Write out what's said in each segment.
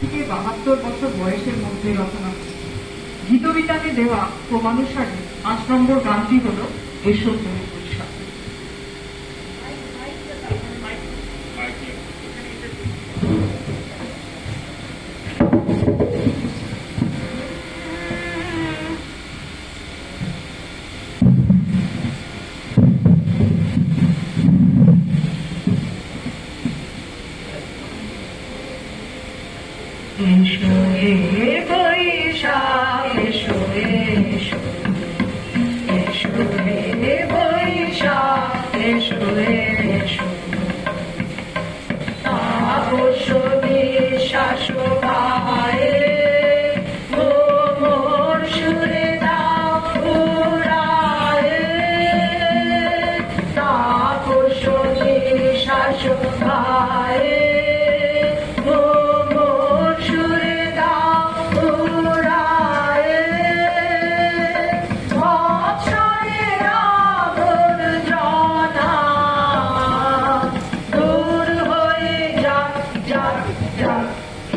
থেকে 72 বছর বয়সের মধ্যে রচনা। গীতবিতানে দেওয়া ক্রমানুসারে 5 নম্বর গানটি হল এসো তুমি বৈশাখ। এসো হে বৈশাখ এসো এসো, এসো হে বৈশাখ এসো এসো, তাপস নিঃশ্বাস গায়ে মোর সুরে দাও উড়ায়ে, তাপস নিঃশ্বাস গায়ে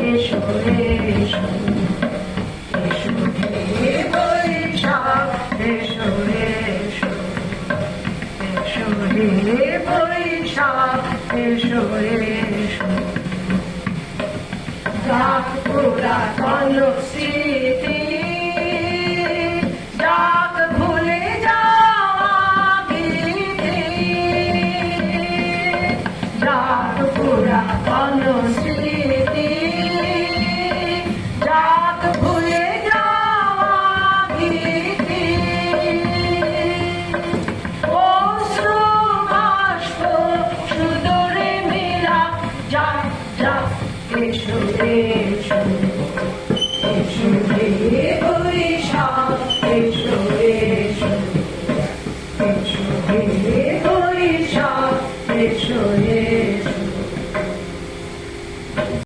এসো এসো, এসো হে বৈশাখ এসো এসো, এসো হে বৈশাখ এসো এসো, ডাক পুরাতন স্মৃতি ডাক ভুলে যাওয়া গীতি, ডাক পুরাতন স্মৃতি ডাক ভুলে যাওয়া গীতি, অশ্রু বাষ্প সুদূরে মেলা যাক যাক, এসো এসো, এসো হে বৈশাখ এসো এসো, এসো হে বৈশাখ এসো